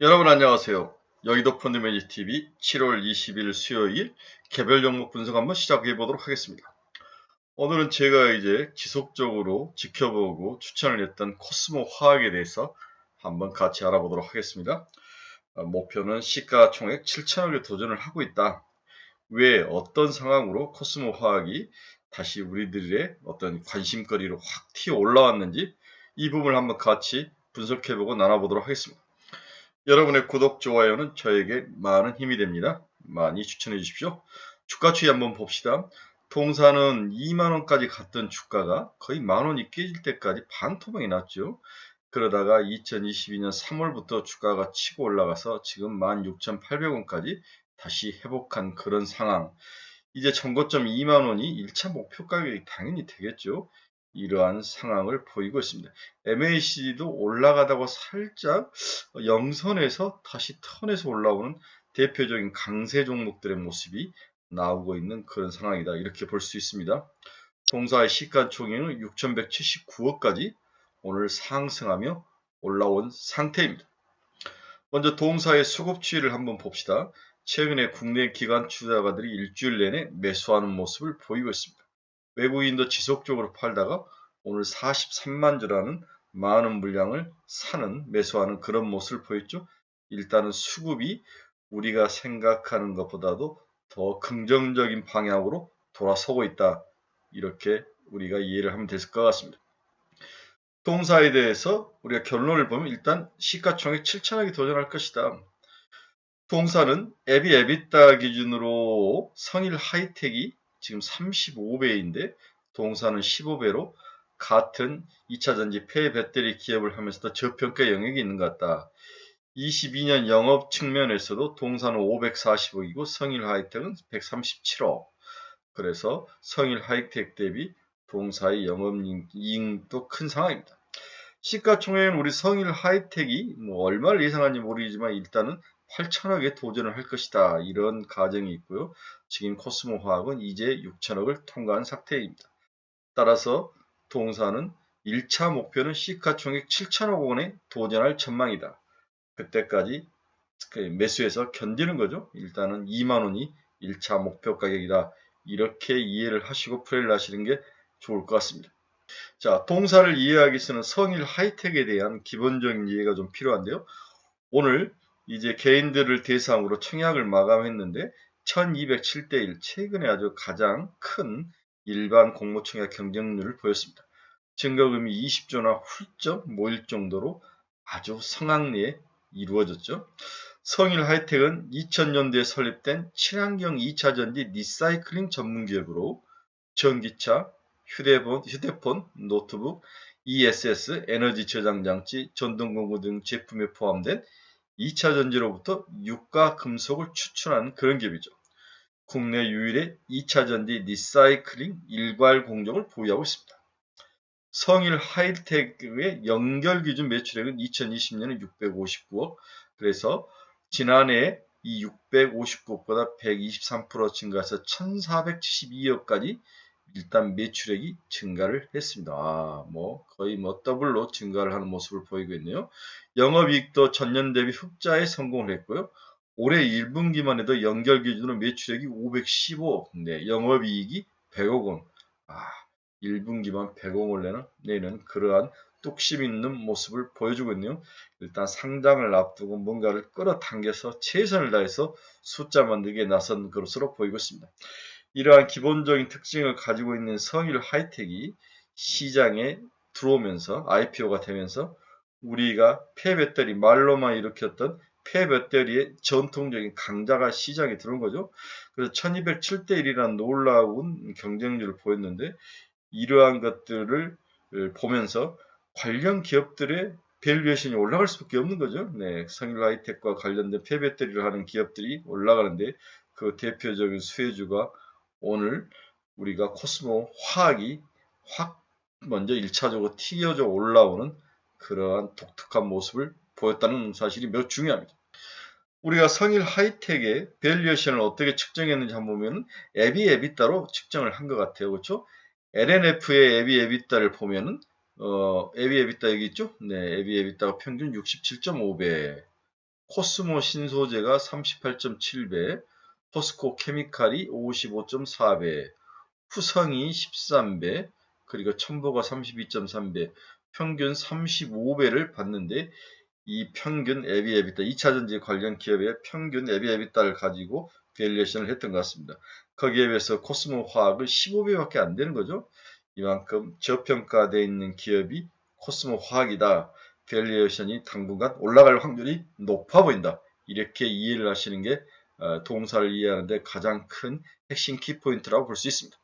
여러분 안녕하세요. 여의도 펀드매니TV 7월 20일 수요일 개별 종목 분석 한번 시작해 보도록 하겠습니다. 오늘은 제가 이제 지속적으로 지켜보고 추천을 했던 코스모 화학에 대해서 한번 같이 알아보도록 하겠습니다. 목표는 시가총액 7천억에 도전을 하고 있다. 왜 어떤 상황으로 코스모 화학이 다시 우리들의 어떤 관심거리로 확 튀어 올라왔는지 이 부분을 한번 같이 분석해보고 나눠보도록 하겠습니다. 여러분의 구독, 좋아요는 저에게 많은 힘이 됩니다. 많이 추천해 주십시오. 주가 추이 한번 봅시다. 통사는 2만원까지 갔던 주가가 거의 만원이 깨질 때까지 반토막이 났죠. 그러다가 2022년 3월부터 주가가 치고 올라가서 지금 16,800원까지 다시 회복한 그런 상황. 이제 전고점 2만원이 1차 목표 가격이 당연히 되겠죠. 이러한 상황을 보이고 있습니다. MACD도 올라가다가 살짝 영선에서 다시 턴에서 올라오는 대표적인 강세 종목들의 모습이 나오고 있는 그런 상황이다. 이렇게 볼 수 있습니다. 동사의 시가총액은 6,179억까지 오늘 상승하며 올라온 상태입니다. 먼저 동사의 수급 추이를 한번 봅시다. 최근에 국내 기관 투자가들이 일주일 내내 매수하는 모습을 보이고 있습니다. 외국인도 지속적으로 팔다가 오늘 43만 주라는 많은 물량을 사는 매수하는 그런 모습을 보였죠. 일단은 수급이 우리가 생각하는 것보다도 더 긍정적인 방향으로 돌아서고 있다. 이렇게 우리가 이해를 하면 될 것 같습니다. 동사에 대해서 우리가 결론을 보면 일단 시가총액 7천억이 도전할 것이다. 동사는 에비에비타 기준으로 성일 하이텍이 지금 35배인데 동사는 15배로 같은 2차전지 폐 배터리 기업을 하면서도 저평가 영역이 있는 것 같다. 22년 영업 측면에서도 동사는 540억이고 성일 하이텍은 137억. 그래서 성일 하이텍 대비 동사의 영업이익도 큰 상황입니다. 시가총액은 우리 성일 하이텍이 얼마를 예상하는지 모르겠지만 일단은 8천억에 도전을 할 것이다. 이런 가정이 있고요. 지금 코스모 화학은 이제 6천억을 통과한 상태입니다. 따라서 동사는 1차 목표는 시가총액 7천억 원에 도전할 전망이다. 그때까지 매수해서 견디는 거죠. 일단은 2만 원이 1차 목표 가격이다. 이렇게 이해를 하시고 플레이를 하시는 게 좋을 것 같습니다. 자, 동사를 이해하기 위해서는 성일 하이텍에 대한 기본적인 이해가 좀 필요한데요. 오늘 이제 개인들을 대상으로 청약을 마감했는데 1207대 1 최근에 아주 가장 큰 일반 공모 청약 경쟁률을 보였습니다. 증거금이 20조나 훌쩍 모일 정도로 아주 성황리에 이루어졌죠. 성일 하이텍은 2000년대에 설립된 친환경 2차전지 리사이클링 전문기업으로 전기차, 휴대폰, 노트북, ESS, 에너지 저장 장치, 전동공구 등 제품에 포함된 2차 전지로부터 유가 금속을 추출하는 그런 기업이죠. 국내 유일의 2차 전지 리사이클링 일괄 공정을 보유하고 있습니다. 성일 하이텍의 연결 기준 매출액은 2020년에 659억. 그래서 지난해 이 659억보다 123% 증가해서 1472억까지 일단 매출액이 증가를 했습니다. 거의 더블로 증가를 하는 모습을 보이고 있네요. 영업이익도 전년 대비 흑자에 성공을 했고요. 올해 1분기만 해도 연결 기준으로 매출액이 515억, 영업이익이 100억 원. 1분기만 100억을 내는 그러한 뚝심 있는 모습을 보여주고 있네요. 일단 상장을 앞두고 뭔가를 끌어당겨서 최선을 다해서 숫자 만들기에 나선 것으로 보이고 있습니다. 이러한 기본적인 특징을 가지고 있는 성일 하이텍이 시장에 들어오면서 IPO가 되면서 우리가 폐배터리 말로만 일으켰던 폐배터리의 전통적인 강자가 시장에 들어온 거죠. 그래서 1207대 1이라는 놀라운 경쟁률을 보였는데 이러한 것들을 보면서 관련 기업들의 밸류에이션이 올라갈 수밖에 없는 거죠. 성일 하이텍과 관련된 폐배터리를 하는 기업들이 올라가는데 그 대표적인 수혜주가 오늘 우리가 코스모 화학이 확 먼저 1차적으로 튀어져 올라오는 그러한 독특한 모습을 보였다는 사실이 매우 중요합니다. 우리가 성일 하이텍의 밸류에이션을 어떻게 측정했는지 한번 보면 에비에비따로 측정을 한 것 같아요. 그렇죠? LNF의 에비에비따를 보면은 에비에비따 여기 있죠? 에비에비따가 평균 67.5배. 코스모 신소재가 38.7배, 포스코 케미칼이 55.4배, 후성이 13배, 그리고 첨보가 32.3배, 평균 35배를 받는데 이 평균 EV/EBITDA, 2차전지 관련 기업의 평균 EV/EBITDA를 가지고 밸류에이션을 했던 것 같습니다. 거기에 비해서 코스모 화학은 15배밖에 안 되는 거죠. 이만큼 저평가되어 있는 기업이 코스모 화학이다. 밸류에이션이 당분간 올라갈 확률이 높아 보인다. 이렇게 이해를 하시는 게 동사를 이해하는데 가장 큰 핵심 키포인트라고 볼 수 있습니다.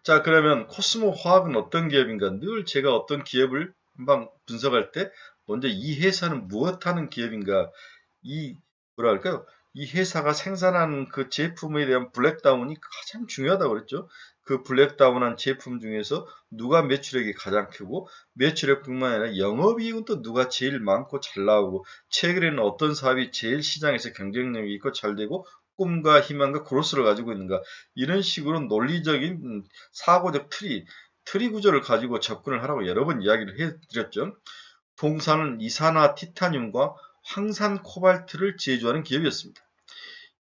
자, 그러면 코스모 화학은 어떤 기업인가? 늘 제가 어떤 기업을 한번 분석할 때 먼저 이 회사는 무엇 하는 기업인가? 이 뭐랄까요? 이 회사가 생산하는 그 제품에 대한 블랙다운이 가장 중요하다고 그랬죠. 그 블랙다운한 제품 중에서 누가 매출액이 가장 크고 매출액뿐만 아니라 영업이익은 또 누가 제일 많고 잘 나오고 최근에는 어떤 사업이 제일 시장에서 경쟁력이 있고 잘 되고 꿈과 희망과 그로스를 가지고 있는가 이런 식으로 논리적인 사고적 트리 구조를 가지고 접근을 하라고 여러 번 이야기를 해드렸죠. 동사는 이산화 티타늄과 황산 코발트를 제조하는 기업이었습니다.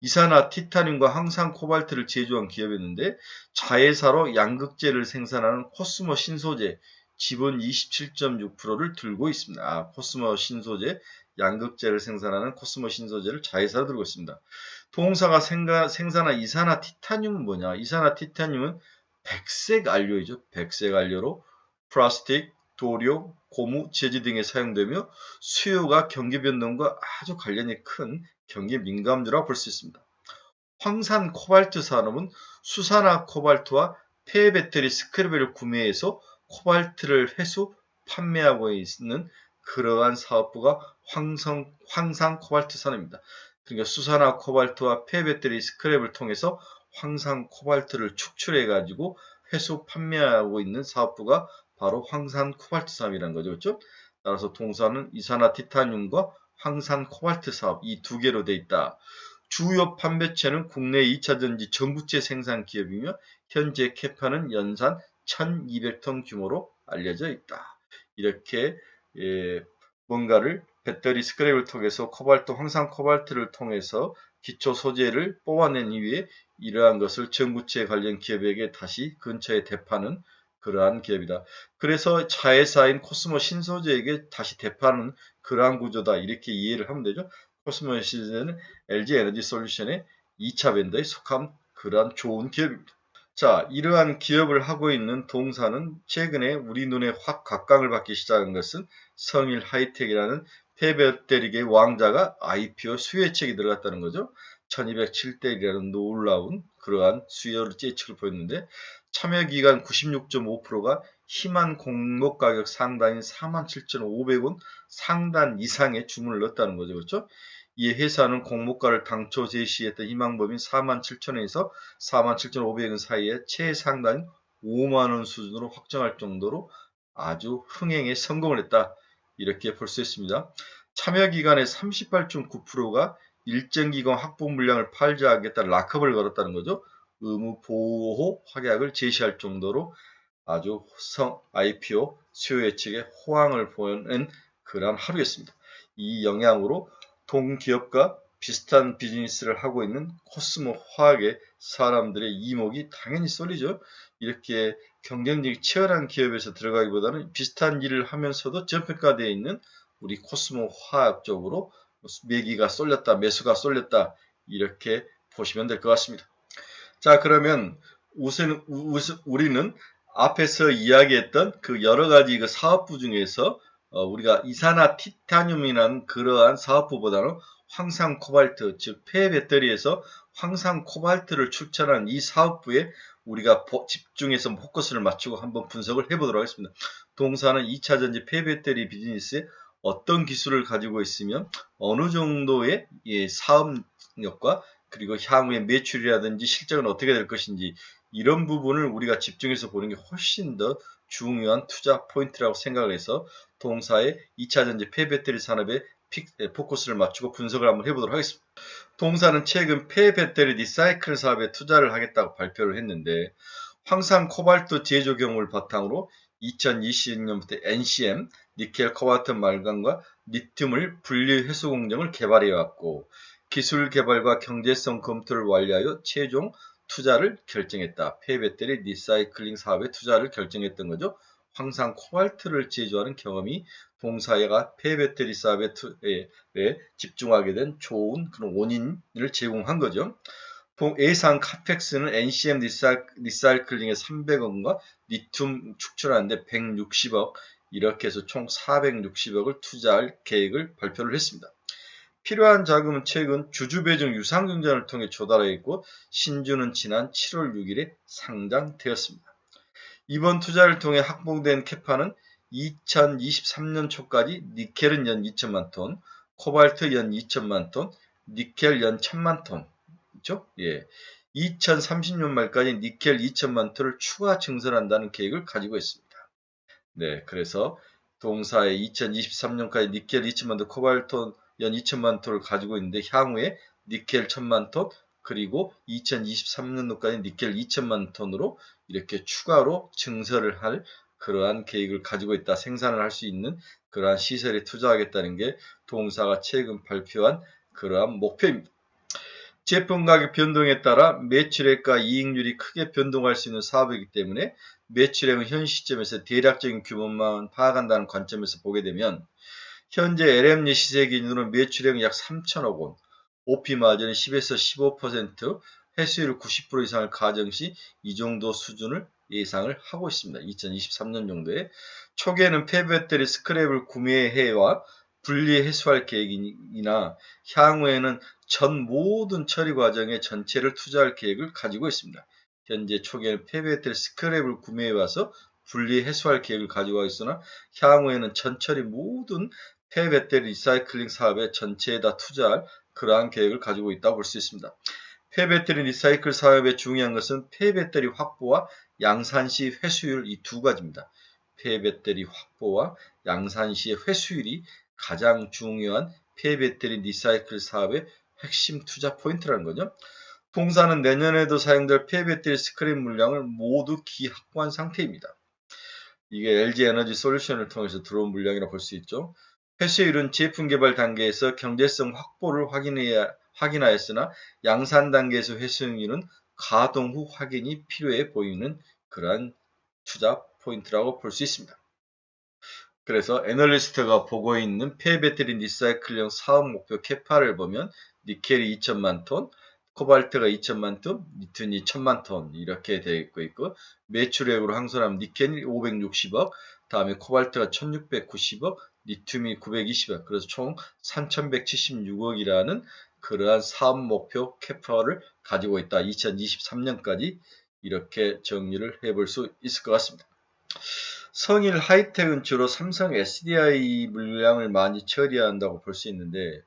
이산화 티타늄과 황산 코발트를 제조한 기업이었는데 자회사로 양극재를 생산하는 코스모 신소재 지분 27.6%를 들고 있습니다. 코스모 신소재 양극재를 생산하는 코스모 신소재를 자회사로 들고 있습니다. 동사가 생산한 이산화 티타늄은 뭐냐? 이산화 티타늄은 백색 안료이죠. 백색 안료로 플라스틱, 도료, 고무, 제지 등에 사용되며 수요가 경기 변동과 아주 관련이 큰 경기 민감주라고 볼 수 있습니다. 황산 코발트 산업은 수산화 코발트와 폐배터리 스크래블을 구매해서 코발트를 회수 판매하고 있는 그러한 사업부가 황산 코발트 산업입니다. 그러니까 수산화 코발트와 폐배터리 스크랩을 통해서 황산 코발트를 축출해 가지고 회수 판매하고 있는 사업부가 바로 황산 코발트 사업이라는 거죠. 그렇죠? 따라서 동사는 이산화 티타늄과 황산 코발트 사업 이 두 개로 되어 있다. 주요 판매체는 국내 2차전지 전구체 생산 기업이며 현재 캐파는 연산 1200톤 규모로 알려져 있다. 이렇게 뭔가를 배터리 스크랩을 통해서 코발트, 황산 코발트를 통해서 기초 소재를 뽑아낸 이후에 이러한 것을 전구체 관련 기업에게 다시 근처에 대파는 그러한 기업이다. 그래서 자회사인 코스모 신소재에게 다시 대파는 그러한 구조다. 이렇게 이해를 하면 되죠. 코스모 신소재는 LG 에너지 솔루션의 2차 벤더에 속한 그러한 좋은 기업입니다. 자, 이러한 기업을 하고 있는 동사는 최근에 우리 눈에 확 각광을 받기 시작한 것은 성일 하이텍이라는 폐배터리계 왕자가 IPO 수혜책이 들어갔다는 거죠. 1207대1이라는 놀라운 그러한 수혜를 예측을 보였는데 참여기간 96.5%가 희망 공모 가격 상단인 47,500원 상단 이상의 주문을 넣었다는 거죠. 그렇죠? 이 회사는 공모가를 당초 제시했던 희망범인 47,000원에서 47,500원 사이에 최상단 5만원 수준으로 확정할 정도로 아주 흥행에 성공을 했다. 이렇게 볼 수 있습니다. 참여기간의 38.9%가 일정 기간 확보 물량을 팔지 않겠다는 락업을 걸었다는 거죠. 의무 보호 확약을 제시할 정도로 아주 IPO 수요 예측에 호황을 보이는 그런 하루였습니다. 이 영향으로 동기업과 비슷한 비즈니스를 하고 있는 코스모 화학의 사람들의 이목이 당연히 쏠리죠. 이렇게 경쟁력이 치열한 기업에서 들어가기보다는 비슷한 일을 하면서도 저평가되어 있는 우리 코스모 화학 쪽으로 매기가 쏠렸다, 매수가 쏠렸다 이렇게 보시면 될 것 같습니다. 자, 그러면 우리는 앞에서 이야기했던 그 여러 가지 그 사업부 중에서 우리가 이산화 티타늄이라는 그러한 사업부보다는 황산 코발트, 즉 폐배터리에서 황산 코발트를 출처한 이 사업부에 우리가 집중해서 포커스를 맞추고 한번 분석을 해보도록 하겠습니다. 동사는 2차전지 폐배터리 비즈니스에 어떤 기술을 가지고 있으면 어느 정도의 사업력과 그리고 향후의 매출이라든지 실적은 어떻게 될 것인지 이런 부분을 우리가 집중해서 보는 게 훨씬 더 중요한 투자 포인트라고 생각을 해서 동사의 2차전지 폐배터리 산업에 포커스를 맞추고 분석을 한번 해보도록 하겠습니다. 동사는 최근 폐배터리 리사이클 사업에 투자를 하겠다고 발표를 했는데 황산 코발트 제조 경험을 바탕으로 2020년부터 NCM, 니켈, 코발트, 말간과 리튬을 분리 회수 공정을 개발해 왔고 기술 개발과 경제성 검토를 완료하여 최종 투자를 결정했다. 폐배터리 리사이클링 사업에 투자를 결정했던 거죠. 황산 코발트를 제조하는 경험이 동사가 폐배터리 사업에 집중하게 된 좋은 그런 원인을 제공한 거죠. A상 카펙스는 NCM 리사이클링에 300억과 리튬 축출하는데 160억 이렇게 해서 총 460억을 투자할 계획을 발표를 했습니다. 필요한 자금은 최근 주주배정 유상증자를 통해 조달하였고 신주는 지난 7월 6일에 상장되었습니다. 이번 투자를 통해 확보된 캐파는 2023년 초까지 니켈은 연 2천만 톤, 코발트 연 2천만 톤, 니켈 연 1천만 톤, 그렇죠? 예. 2030년 말까지 니켈 2천만 톤을 추가 증설한다는 계획을 가지고 있습니다. 네, 그래서 동사의 2023년까지 니켈 2천만 톤, 코발트 연 2천만 톤을 가지고 있는데 향후에 니켈 1천만 톤, 그리고 2023년도까지 니켈 2천만 톤으로 이렇게 추가로 증설을 할 그러한 계획을 가지고 있다. 생산을 할 수 있는 그러한 시설에 투자하겠다는 게 동사가 최근 발표한 그러한 목표입니다. 제품 가격 변동에 따라 매출액과 이익률이 크게 변동할 수 있는 사업이기 때문에 매출액은 현 시점에서 대략적인 규모만 파악한다는 관점에서 보게 되면 현재 LME 시세 기준으로 매출액은 약 3천억 원, OP 마진은 10에서 15%, 회수율 90% 이상을 가정 시 이 정도 수준을 예상을 하고 있습니다. 2023년 정도에 초기에는 폐배터리 스크랩을 구매해와 분리 회수할 계획이나 향후에는 전 모든 처리 과정의 전체를 투자할 계획을 가지고 있습니다. 현재 초기에는 폐배터리 스크랩을 구매해와서 분리 회수할 계획을 가지고 있으나 향후에는 전처리 모든 폐배터리 리사이클링 사업의 전체에다 투자할 그러한 계획을 가지고 있다고 볼 수 있습니다. 폐배터리 리사이클 사업의 중요한 것은 폐배터리 확보와 양산시 회수율 이 두 가지입니다. 폐배터리 확보와 양산시의 회수율이 가장 중요한 폐배터리 리사이클 사업의 핵심 투자 포인트라는 거죠. 동사는 내년에도 사용될 폐배터리 스크랩 물량을 모두 기확보한 상태입니다. 이게 LG에너지 솔루션을 통해서 들어온 물량이라고 볼 수 있죠. 회수율은 제품 개발 단계에서 경제성 확보를 확인하였으나 양산 단계에서 회수율은 가동 후 확인이 필요해 보이는 그러한 투자 포인트라고 볼 수 있습니다. 그래서 애널리스트가 보고 있는 폐배터리 리사이클용 사업 목표 캐파를 보면 니켈이 2천만 톤, 코발트가 2천만 톤, 리튬이 1천만 톤 이렇게 되어 있고 매출액으로 항소하면 니켈이 560억, 다음에 코발트가 1690억, 리튬이 920억, 그래서 총 3176억이라는 그러한 사업 목표 캐파를 가지고 있다. 2023년까지 이렇게 정리를 해볼 수 있을 것 같습니다. 성일 하이텍은 주로 삼성 SDI 물량을 많이 처리한다고 볼 수 있는데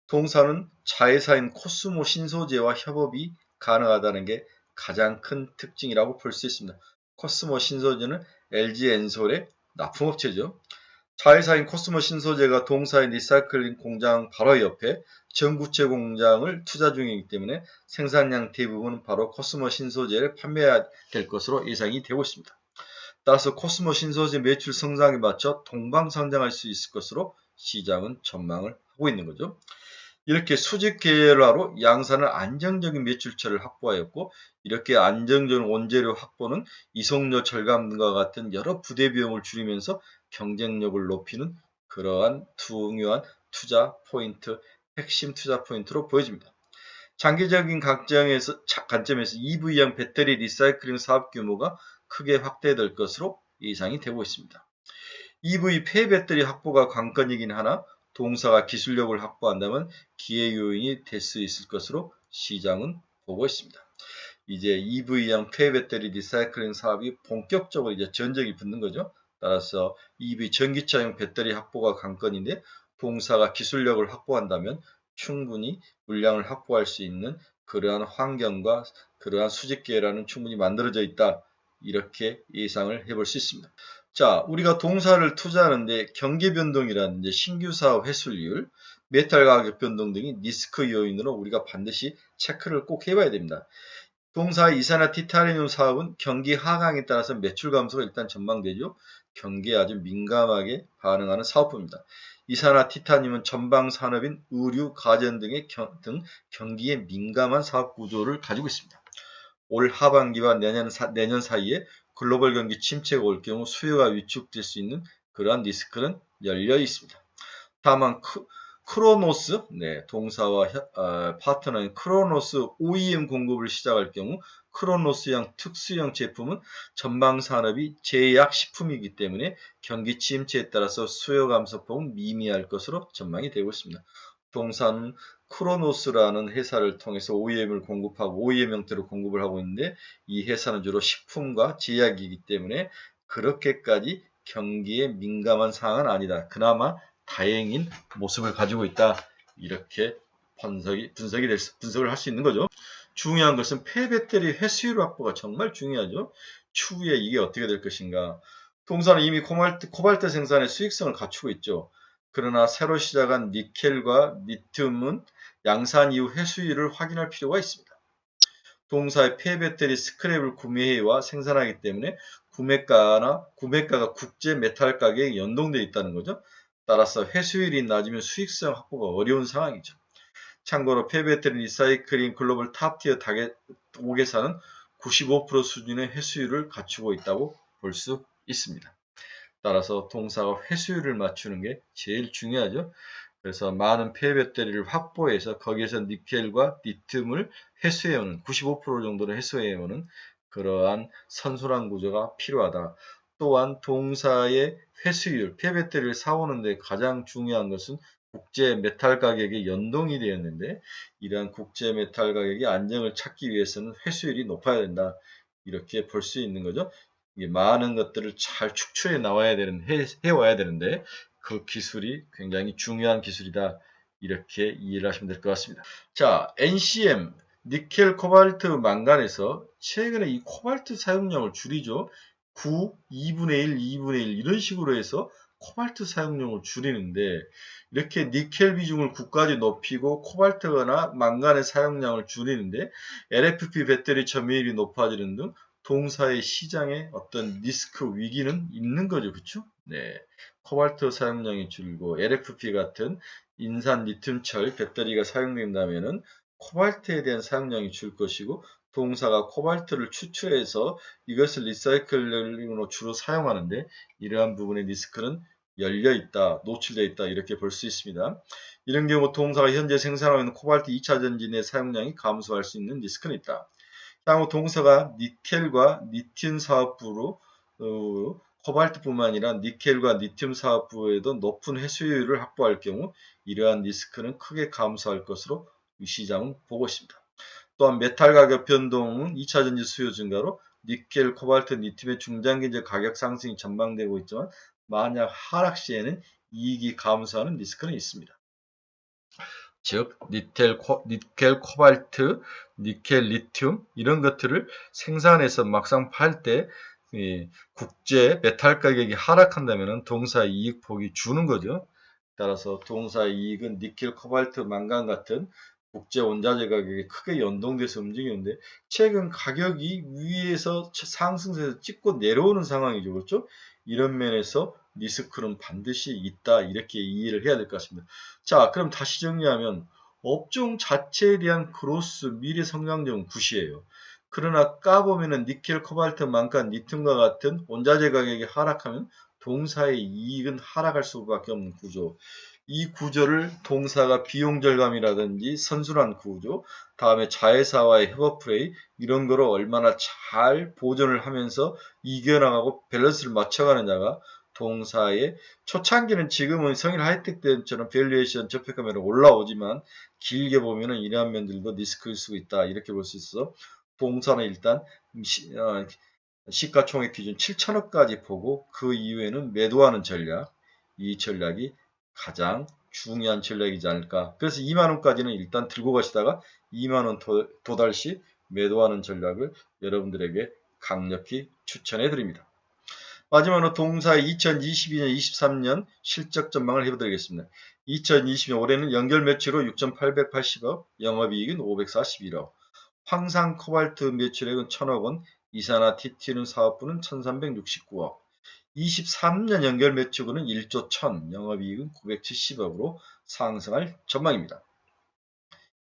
동사는 자회사인 코스모 신소재와 협업이 가능하다는 게 가장 큰 특징이라고 볼 수 있습니다. 코스모 신소재는 LG 엔솔의 납품업체죠. 자회사인 코스모 신소재가 동사의 리사이클링 공장 바로 옆에 전구체 공장을 투자 중이기 때문에 생산량 대부분은 바로 코스모 신소재를 판매해야 될 것으로 예상이 되고 있습니다. 따라서 코스모 신소재 매출 성장에 맞춰 동방상장할 수 있을 것으로 시장은 전망을 하고 있는 거죠. 이렇게 수직 계열화로 양산을 안정적인 매출처를 확보하였고 이렇게 안정적인 원재료 확보는 이송료 절감과 같은 여러 부대 비용을 줄이면서 경쟁력을 높이는 그러한 중요한 투자 포인트, 핵심 투자 포인트로 보여집니다. 장기적인 관점에서 EV형 배터리 리사이클링 사업 규모가 크게 확대될 것으로 예상이 되고 있습니다. EV 폐배터리 확보가 관건이긴 하나 동사가 기술력을 확보한다면 기회 요인이 될 수 있을 것으로 시장은 보고 있습니다. 이제 EV형 폐배터리 리사이클링 사업이 본격적으로 이제 전적이 붙는 거죠. 따라서 EV 전기차용 배터리 확보가 관건인데 동사가 기술력을 확보한다면 충분히 물량을 확보할 수 있는 그러한 환경과 그러한 수직 계열화는 충분히 만들어져 있다. 이렇게 예상을 해볼 수 있습니다. 자, 우리가 동사를 투자하는데 경기 변동이라든지 신규 사업 회수율, 메탈 가격 변동 등이 리스크 요인으로 우리가 반드시 체크를 꼭 해봐야 됩니다. 동사 이산화 티타늄 사업은 경기 하강에 따라서 매출 감소가 일단 전망되죠. 경기에 아주 민감하게 반응하는 사업부입니다. 이산화 티타늄은 전방 산업인 의류, 가전 등의 경기에 민감한 사업 구조를 가지고 있습니다. 올 하반기와 내년 사이에 글로벌 경기 침체가 올 경우 수요가 위축될 수 있는 그러한 리스크는 열려 있습니다. 다만 크로노스, 동사와 파트너인 크로노스 OEM 공급을 시작할 경우 크로노스형 특수형 제품은 전방 산업이 제약식품이기 때문에 경기 침체에 따라서 수요 감소폭은 미미할 것으로 전망이 되고 있습니다. 동사는 크로노스라는 회사를 통해서 OEM을 공급하고 OEM 형태로 공급을 하고 있는데 이 회사는 주로 식품과 제약이기 때문에 그렇게까지 경기에 민감한 상황은 아니다. 그나마 다행인 모습을 가지고 있다. 이렇게 분석을 할 수 있는 거죠. 중요한 것은 폐배터리 회수율 확보가 정말 중요하죠. 추후에 이게 어떻게 될 것인가. 동사는 이미 코발트 생산의 수익성을 갖추고 있죠. 그러나 새로 시작한 니켈과 리튬은 양산 이후 회수율을 확인할 필요가 있습니다. 동사의 폐배터리 스크랩을 구매해와 생산하기 때문에 구매가가 국제 메탈 가격에 연동되어 있다는 거죠. 따라서 회수율이 낮으면 수익성 확보가 어려운 상황이죠. 참고로 폐배터리 리사이클링 글로벌 탑티어 타겟 5개사는 95% 수준의 회수율을 갖추고 있다고 볼 수 있습니다. 따라서 동사가 회수율을 맞추는 게 제일 중요하죠. 그래서 많은 폐배터리를 확보해서 거기에서 니켈과 리튬을 회수해오는 95% 정도를 회수해오는 그러한 선순환 구조가 필요하다. 또한 동사의 회수율, 폐배터리를 사오는데 가장 중요한 것은 국제 메탈 가격에 연동이 되었는데 이러한 국제 메탈 가격이 안정을 찾기 위해서는 회수율이 높아야 된다. 이렇게 볼 수 있는 거죠. 많은 것들을 잘 축출해 나와야 해와야 되는데 그 기술이 굉장히 중요한 기술이다. 이렇게 이해를 하시면 될 것 같습니다. 자, NCM, 니켈, 코발트, 망간에서 최근에 이 코발트 사용량을 줄이죠. 9, 2분의 1, 2분의 1 이런 식으로 해서 코발트 사용량을 줄이는데 이렇게 니켈 비중을 9까지 높이고 코발트나 망간의 사용량을 줄이는데 LFP 배터리 점유율이 높아지는 등 동사의 시장에 어떤 리스크 위기는 있는 거죠. 그렇죠? 네. 코발트 사용량이 줄고 LFP 같은 인산 리튬철 배터리가 사용된다면은 코발트에 대한 사용량이 줄 것이고 동사가 코발트를 추출해서 이것을 리사이클링으로 주로 사용하는데 이러한 부분의 리스크는 열려 있다, 노출되어 있다 이렇게 볼 수 있습니다. 이런 경우 동사가 현재 생산하고 있는 코발트 2차 전지의 사용량이 감소할 수 있는 리스크는 있다. 향후 동사가 니켈과 리튬 사업부로 코발트뿐만 아니라 니켈과 리튬 사업부에도 높은 회수율을 확보할 경우 이러한 리스크는 크게 감소할 것으로 시장은 보고 있습니다. 또한 메탈 가격 변동은 2차 전지 수요 증가로 니켈, 코발트, 리튬의 중장기적 가격 상승이 전망되고 있지만 만약 하락 시에는 이익이 감소하는 리스크는 있습니다. 즉 니켈, 코발트, 니켈, 리튬 이런 것들을 생산해서 막상 팔 때 국제 메탈 가격이 하락한다면 동사 이익 폭이 주는 거죠. 따라서 동사 이익은 니켈, 코발트, 망간 같은 국제 원자재 가격이 크게 연동돼서 움직이는데 최근 가격이 위에서 상승세에서 찍고 내려오는 상황이죠. 그렇죠? 이런 면에서 리스크는 반드시 있다. 이렇게 이해를 해야 될 것 같습니다. 자, 그럼 다시 정리하면 업종 자체에 대한 그로스 미래 성장률은 굿이에요. 그러나 까보면은 니켈, 코발트, 망간, 리튬과 같은 원자재 가격이 하락하면 동사의 이익은 하락할 수밖에 없는 구조. 이 구조를 동사가 비용 절감이라든지 선순환 구조, 다음에 자회사와의 협업 플레이 이런 거를 얼마나 잘 보존을 하면서 이겨나가고 밸런스를 맞춰가느냐가 동사의 초창기는 지금은 성인 하이텍 때처럼 밸류에이션 적폐감으로 올라오지만 길게 보면은 이러한 면들도 리스크일 수 있다 이렇게 볼 수 있어. 동사는 일단 시가총액 기준 7천억까지 보고 그 이후에는 매도하는 전략, 이 전략이 가장 중요한 전략이지 않을까. 그래서 2만원까지는 일단 들고 가시다가 2만원 도달 시 매도하는 전략을 여러분들에게 강력히 추천해 드립니다. 마지막으로 동사의 2022년, 23년 실적 전망을 해드리겠습니다. 2020년 올해는 연결 매출로 6,880억, 영업이익은 541억, 황산 코발트 매출액은 1,000억 원, 이산화 티티늄 사업부는 1,369억, 23년 연결 매출은 1조 1000, 영업이익은 970억으로 상승할 전망입니다.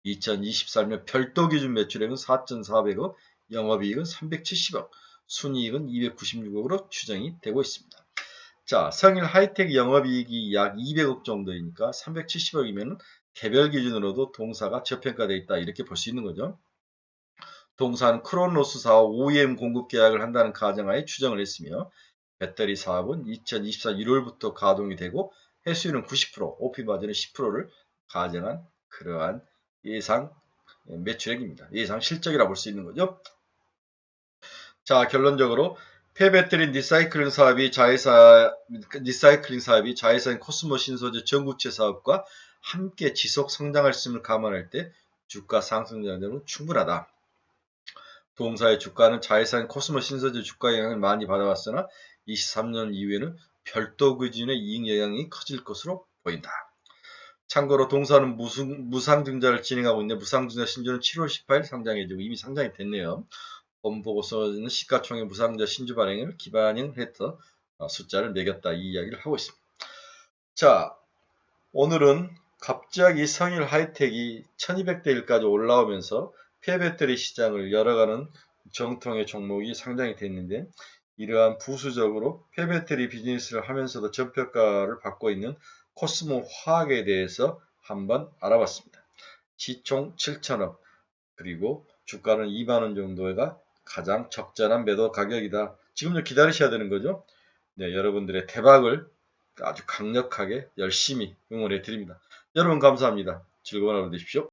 2023년 별도 기준 매출액은 4,400억, 영업이익은 370억, 순이익은 296억으로 추정이 되고 있습니다. 자, 성일 하이텍 영업이익이 약 200억 정도이니까 370억이면 개별 기준으로도 동사가 저평가되어 있다 이렇게 볼 수 있는 거죠. 동사는 크론로스 사업 OEM 공급 계약을 한다는 가정하에 추정을 했으며 배터리 사업은 2024 1월부터 가동이 되고 회수율은 90%, OP 마진은 10%를 가정한 그러한 예상 매출액입니다. 예상 실적이라 볼 수 있는 거죠. 자, 결론적으로 폐배터리 리사이클링 사업이 자회사인 코스모 신소재 전구체 사업과 함께 지속 성장할 을 감안할 때 주가 상승 여력은 충분하다. 동사의 주가는 자회사인 코스모 신소재 주가 영향을 많이 받아왔으나 23년 이후에는 별도 기준의 이익 영향이 커질 것으로 보인다. 참고로 동사는 무상증자를 진행하고 있는데 무상증자 신주는 7월 18일 상장해지고 이미 상장이 됐네요. 법무보고서는 시가총액 무상증자 신주 발행을 기반행해서 숫자를 매겼다 이 이야기를 하고 있습니다. 자, 오늘은 갑자기 성일 하이텍이 1200대 1까지 올라오면서 폐배터리 시장을 열어가는 정통의 종목이 상장이 됐는데 이러한 부수적으로 폐배터리 비즈니스를 하면서도 저평가를 받고 있는 코스모 화학에 대해서 한번 알아봤습니다. 시총 7천억 그리고 주가는 2만원 정도가 가장 적절한 매도 가격이다. 지금도 기다리셔야 되는 거죠. 네, 여러분들의 대박을 아주 강력하게 열심히 응원해 드립니다. 여러분 감사합니다. 즐거운 하루 되십시오.